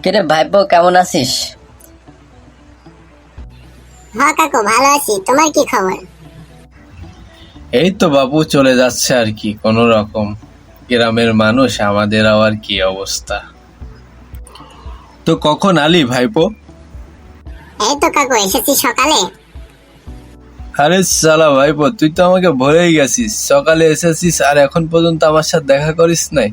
কিরে ভাইপো, কেমন আছিস? হ্যাঁ কাকু, ভালো আছি। তোমার কি খবর? এই তো বাবু, চলে যাচ্ছে আর কি কোনো রকম। গ্রামের মানুষ, আমাদের আবার কি অবস্থা। তো কখন আলি ভাইপো? এই তো কাকু, এসেছি সকালে। আরে সালা ভাইপো, তুই তো আমাকে ভুলেই গেছিস। সকালে এসেছিস আর এখন পর্যন্ত আমার সাথে দেখা করিস নাই।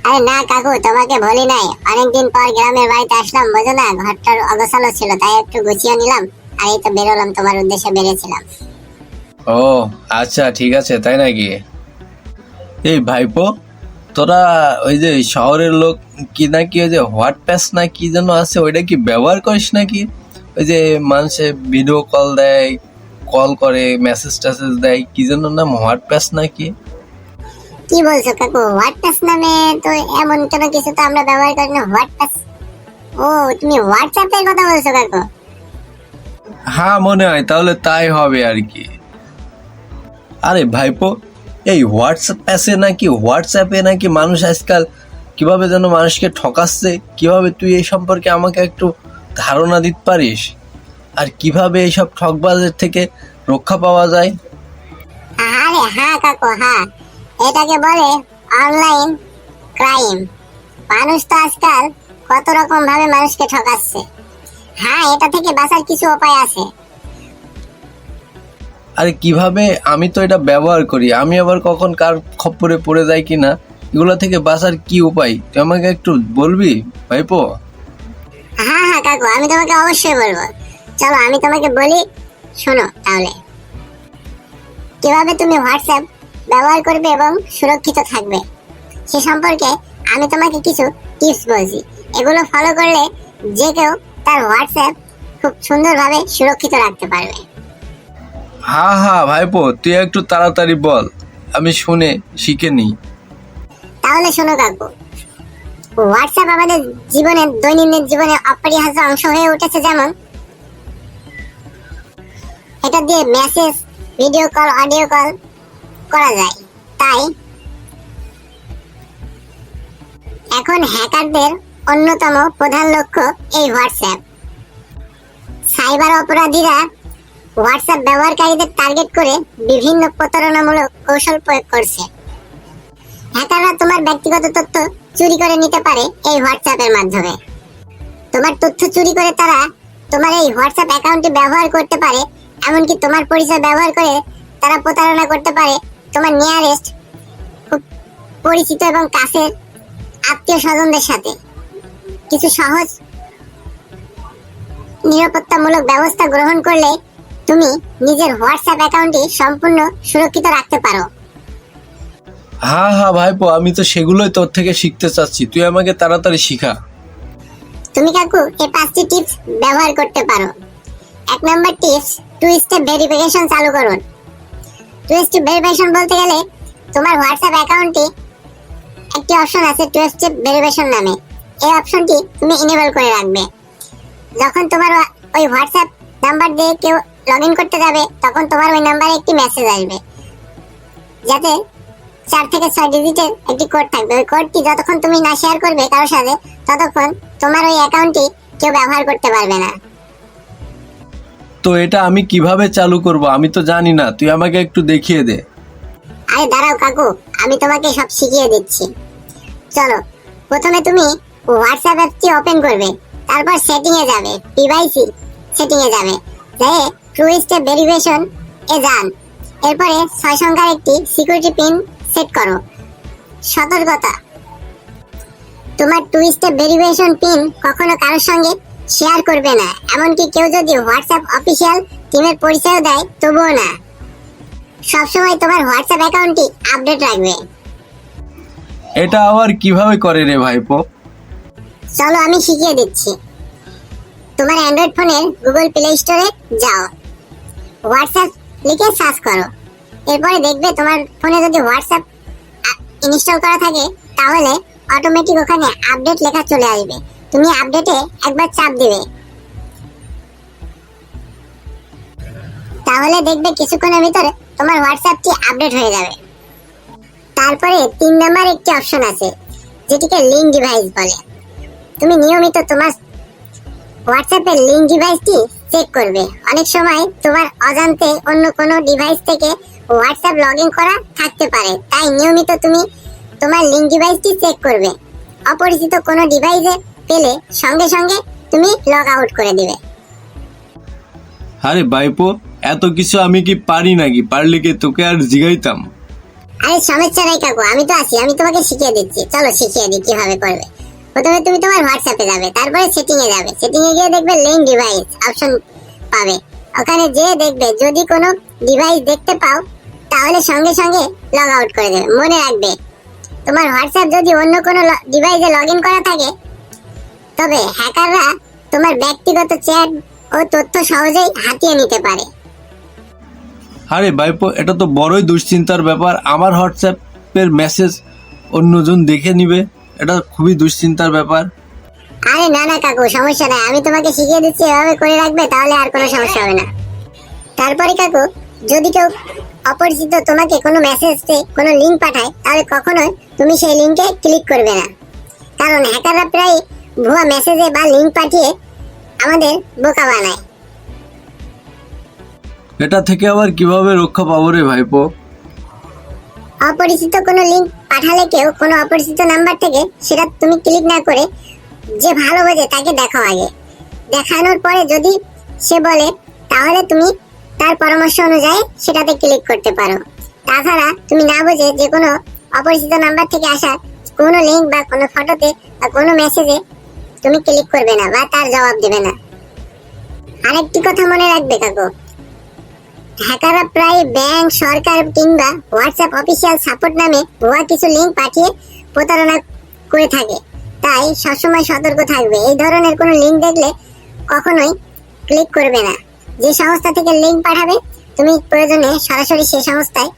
আরে না কাকু, তোমাকে বলি নাই। অনেকদিন পর গ্রামের বাড়িতে আসলাম, বোঝো না, ঘরটার অগোছালো ছিল, তাই একটু গুছিয়ে নিলাম। আর এই তো বেরোলাম, তোমার উদ্দেশ্যে বেরিয়েছিলাম। ও আচ্ছা, ঠিক আছে, তাই নাকি? এই ভাইপো, তোরা ওই যে শহরের লোক কি নাকি, ওই যে হোয়াটপ্যাস না কি যেন আছে, ওইটা কি ব্যবহার করিস নাকি? ওই যে মানুষে ভিডিও কল দেয়, কল করে, মেসেজ টেসেজ দেয়, কি যেন নাম, হোয়াটপ্যাস নাকি? কি বলছো কাকু? হোয়াটপ্যাস নামে তো এমন কোনো কিছু তো আমরা ব্যবহার করি না। হোয়াটপ্যাস? ও, তুমি হোয়াটসঅ্যাপের কথা বলছো কাকু? হ্যাঁ মনে হয়, তাহলে তাই হবে আর কি। আরে ভাইপো, এই হোয়াটসঅ্যাপে নাকি মানুষ আজকাল কিভাবে যেন মানুষকে ঠকাচ্ছে। কিভাবে তুই এই সম্পর্কে আমাকে একটু ধারণা দিতে পারিস? আর কিভাবে এইসব ঠকবাজের থেকে রক্ষা পাওয়া যায়? আরে হ্যাঁ কাকু, হ্যাঁ, এটাকে বলে অনলাইন ক্রাইম। মানুষ তো আজকাল কত রকম ভাবে মানুষকে ঠকাচ্ছে। হ্যাঁ, এটা থেকে বাঁচার কিছু উপায় আছে। আরে কিভাবে? আমি তো এটা ব্যবহার করি, আমি আবার কখন কার খপ্পরে পড়ে যাই কিনা, এগুলো থেকে বাঁচার কি উপায় তুই আমাকে একটু বলবি ভাইপো? হ্যাঁ হ্যাঁ কাকু, আমি তোমাকে অবশ্যই বলবো। চলো আমি তোমাকে বলি, শোনো তাহলে। কিভাবে তুমি হোয়াটসঅ্যাপ ব্যবহার করবে এবং সুরক্ষিত থাকবে সে সম্পর্কে আমি তোমাকে কিছু টিপস বলছি। এগুলো ফলো করলে যে কেউ তার হোয়াটসঅ্যাপ খুব সুন্দরভাবে সুরক্ষিত রাখতে পারবে। হ্যাঁ হ্যাঁ ভাইপো, তুই একটু তাড়াতাড়ি বল, আমি শুনে শিখে নিই। তাহলে শোনো কাকু, হোয়াটসঅ্যাপ আমাদের জীবনের দৈনন্দিন জীবনে অপরিহার্য অংশ হয়ে উঠেছে। যেমন এটা দিয়ে message, video call, audio call করা যায়। তাই এখন হ্যাকারদের অন্যতম প্রধান লক্ষ্য এই হোয়াটসঅ্যাপ। সাইবার অপরাধীরা হোয়াটসঅ্যাপ ব্যবহারকারীদের টার্গেট করে বিভিন্ন প্রতারণামূলক কৌশল প্রয়োগ করছে। হ্যাকাররা তোমার ব্যক্তিগত তথ্য চুরি করে নিতে পারে এই হোয়াটসঅ্যাপের মাধ্যমে। তোমার তথ্য চুরি করে তারা তোমার এই হোয়াটসঅ্যাপ অ্যাকাউন্টটি ব্যবহার করতে পারে। এমনকি তোমার পরিচয় ব্যবহার করে তারা প্রতারণা করতে পারে তোমার নিয়ারেস্ট, খুব পরিচিত এবং কাছের আত্মীয় স্বজনদের সাথে। কিছু সহজ নিরাপত্তামূলক ব্যবস্থা গ্রহণ করলে তুমি নিজের হোয়াটসঅ্যাপ অ্যাকাউন্টটি সম্পূর্ণ সুরক্ষিত রাখতে পারো। হ্যাঁ হ্যাঁ ভাইপো, আমি তো সেগুলোই তোর থেকে শিখতে চাচ্ছি, তুই আমাকে তাড়াতাড়ি শিখা। তুমি কাকু এই 5টি টিপস ব্যবহার করতে পারো। 1 নম্বর টিপস, টু স্টেপ ভেরিফিকেশন চালু করুন। টু স্টেপ ভেরিফিকেশন বলতে গেলে তোমার হোয়াটসঅ্যাপ অ্যাকাউন্টে একটি অপশন আছে টু স্টেপ ভেরিফিকেশন নামে। এই অপশনটি তুমি ইনেবল করে রাখবে। যখন তোমার ওই হোয়াটসঅ্যাপ নাম্বার দিয়ে কেউ লগইন করতে যাবে, তখন তোমার ওই নাম্বারে একটি মেসেজ আসবে, যাতে 4 থেকে 6 ডিজিটের একটি কোড থাকবে। ওই কোডটি যতক্ষণ তুমি না শেয়ার করবে কারোর সাথে, ততক্ষণ তোমার ওই অ্যাকাউন্টটি কেউ ব্যবহার করতে পারবে না। তো এটা আমি কিভাবে চালু করব? আমি তো জানি না, তুই আমাকে একটু দেখিয়ে দে। আরে দাঁড়াও কাকু, আমি তোমাকে সব শিখিয়ে দিচ্ছি। চলো, প্রথমে তুমি হোয়াটসঅ্যাপ অ্যাপটি ওপেন করবে, তারপর সেটিং এ যাবে, প্রাইভেসি সেটিং এ যাবে, যেয়ে টু স্টেপ ভেরিফিকেশন এ যান। এরপরে 6 সংখ্যার একটি সিকিউরিটি পিন সেট করো। সতর্কতা, তোমার টু স্টেপ ভেরিফিকেশন পিন কখনো কারোর সঙ্গে শেয়ার করবে না, এমনকি কেউ যদি হোয়াটসঅ্যাপ অফিসিয়াল টিমের পরিচয় দেয় তবুও না। সবসময় তোমার হোয়াটসঅ্যাপ অ্যাকাউন্টটি আপডেট রাখবে। এটা আবার কিভাবে করে রে ভাইপো? চলো আমি শিখিয়ে দিচ্ছি। তোমার অ্যান্ড্রয়েড ফোনের গুগল প্লে স্টোরে যাও, হোয়াটসঅ্যাপ লিখে সার্চ করো। এরপরে দেখবে তোমার ফোনে যদি হোয়াটসঅ্যাপ ইনস্টল করা থাকে, তাহলে অটোমেটিক ওখানে আপডেট লেখা চলে আসবে। তুমি আপডেটে একবার চাপ দিবে, তাহলে দেখবে কিছুক্ষণের ভিতরে তোমার হোয়াটসঅ্যাপটি আপডেট হয়ে যাবে। তারপরে 3 নাম্বার একটি অপশন আছে, যেটিকে লিঙ্ক ডিভাইস বলে। তুমি নিয়মিত তোমার হোয়াটসঅ্যাপের লিঙ্ক ডিভাইসটি চেক করবে। অনেক সময় তোমার অজান্তে অন্য কোনো ডিভাইস থেকে হোয়াটসঅ্যাপ লগ ইন করা থাকতে পারে, তাই নিয়মিত তুমি তোমার লিঙ্ক ডিভাইসটি চেক করবে। অপরিচিত কোনো ডিভাইসে পেলে সঙ্গে সঙ্গে তুমি লগ আউট করে দিবে। আরে ভাইপো, এত কিছু আমি কি পারি নাকি? পারলে কি তোকে আর জিগাইতাম? আরে সমস্যা নাই কাকু, আমি তো আছি, আমি তোমাকে শিখিয়ে দিচ্ছি। চলো শিখিয়ে দিই কিভাবে করবে। প্রথমে তুমি তোমার হোয়াটসঅ্যাপে যাবে, তারপরে সেটিং এ যাবে। সেটিং এ গিয়ে দেখবে লিঙ্ক ডিভাইস অপশন পাবে। ওখানে যেয়ে দেখবে যদি কোনো ডিভাইস দেখতে পাও তাহলে সঙ্গে সঙ্গে লগ আউট করে দেবে। মনে রাখবে, তোমার হোয়াটসঅ্যাপ যদি অন্য কোনো ডিভাইসে লগ ইন করা থাকে তবে হ্যাকাররা তোমার ব্যক্তিগত চ্যাট ও তথ্য সহজেই হাতিয়ে নিতে পারে। আরে ভাইপো, এটা তো বড়ই দুশ্চিন্তার ব্যাপার। আমার হোয়াটসঅ্যাপের মেসেজ অন্যজন দেখে নিবে, এটা খুবই দুশ্চিন্তার ব্যাপার। আরে না না কাকু, সমস্যা নাই, আমি তোমাকে শিখিয়ে দিচ্ছি, এভাবে করে রাখবে তাহলে আর কোনো সমস্যা হবে না। তারপরে কাকু, যদি কেউ অপরিচিত তোমাকে কোনো মেসেজে কোনো লিঙ্ক পাঠায় তাহলে কখনোই তুমি সেই লিঙ্কে ক্লিক করবে না, কারণ হ্যাকাররা প্রায় ভুয়া মেসেজে বা লিঙ্ক পাঠিয়ে আমাদের বোকা বানায়। এটা থেকে আবার কিভাবে রক্ষা পাবো রে ভাইপো? অপরিচিত কোনো লিঙ্ক পাঠালে কেউ কোনো অপরিচিত নাম্বার থেকে সেটা তুমি ক্লিক না করে যে ভালো বোঝে তাকে দেখাও আগে। দেখানোর পরে যদি সে বলে তাহলে তুমি তার পরামর্শ অনুযায়ী সেটাতে ক্লিক করতে পারো। তাছাড়া তুমি না বুঝে যে কোনো অপরিচিত নাম্বার থেকে আসা কোনো লিঙ্ক বা কোনো ফটোতে বা কোনো মেসেজে তুমি ক্লিক করবে না বা তার জবাব দেবে না। আরেকটি কথা মনে রাখবে কাকু, হ্যাকাররা প্রায় ব্যাংক, সরকার কিংবা হোয়াটসঅ্যাপ অফিসিয়াল সাপোর্ট নামে ভুয়া কিছু লিঙ্ক পাঠিয়ে প্রতারণা করে থাকে, তাই সবসময় সতর্ক থাকবে। এই ধরনের কোনো লিঙ্ক দেখলে কখনোই ক্লিক করবে না। যে সংস্থা থেকে লিঙ্ক পাঠাবে তুমি প্রয়োজনে সরাসরি সেই সংস্থায়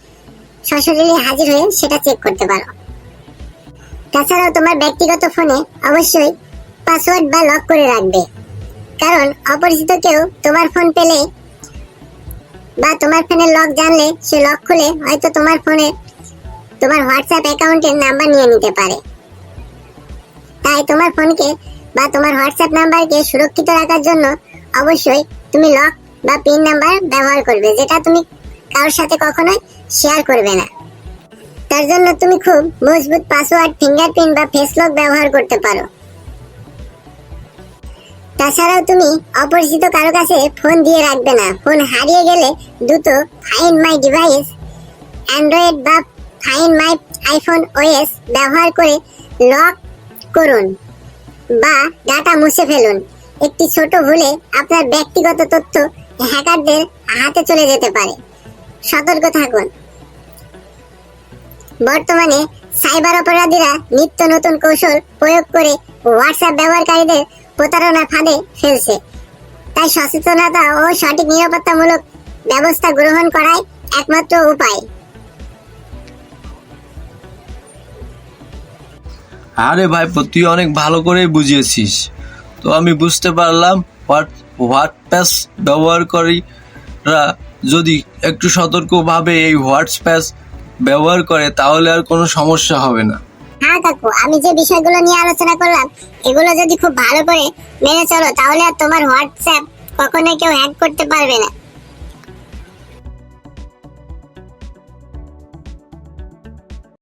সশরীরে হাজির হয়ে সেটা চেক করতে পারো। তাছাড়াও তোমার ব্যক্তিগত ফোনে অবশ্যই পাসওয়ার্ড বা লক করে রাখবে, কারণ অপরিচিত কেউ তোমার ফোন পেলে বা তোমার ফোনের লক জানলে সে লক খুলে হয়তো তোমার ফোনে তোমার হোয়াটসঅ্যাপ অ্যাকাউন্টের নাম্বার নিয়ে নিতে পারে। তাই তোমার ফোনকে বা তোমার হোয়াটসঅ্যাপ নাম্বারকে সুরক্ষিত রাখার জন্য অবশ্যই তুমি লক বা পিন নাম্বার ব্যবহার করবে, যেটা তুমি কারোর সাথে কখনোই শেয়ার করবে না। তার জন্য তুমি খুব মজবুত পাসওয়ার্ড, ফিঙ্গারপ্রিন্ট বা ফেস লক ব্যবহার করতে পারো। তাছাড়াও তুমি অপরিচিত কারো কাছে ফোন দিয়ে রাখবে না। ফোন হারিয়ে গেলে দ্রুত ফাইন্ড মাই ডিভাইস অ্যান্ড্রয়েড বা ফাইন্ড মাই আইফোন ওএস ব্যবহার করে লক করুন বা ডাটা মুছে ফেলুন। একটি ছোট ভুলে আপনার ব্যক্তিগত তথ্য হ্যাকারদের হাতে চলে যেতে পারে। সতর্ক থাকুন। বর্তমানে সাইবার অপরাধীরা নিত্য নতুন কৌশল প্রয়োগ করে হোয়াটসঅ্যাপ ব্যবহারকারীদের প্রতারণার ফাঁদে ফেলছে, তাই সচেতনতা ও সঠিক নিরাপত্তামূলক ব্যবস্থা গ্রহণ করাই একমাত্র উপায়। আরে ভাই, তুই অনেক ভালো করে বুঝিয়েছিস। তো আমি বুঝতে পারলাম হোয়াটসঅ্যাপ ব্যবহারকারীরা যদি একটু সতর্কভাবে এই হোয়াটসঅ্যাপ ব্যবহার করে তাহলে আর কোনো সমস্যা হবে না। হ্যাঁ কাকু, আমি যে বিষয়গুলো নিয়ে আলোচনা করলাম এগুলো যদি খুব ভালো করে মেনে চলো তাহলে আর তোমার হোয়াটসঅ্যাপ কখনোই কেউ হ্যাক করতে পারবে না।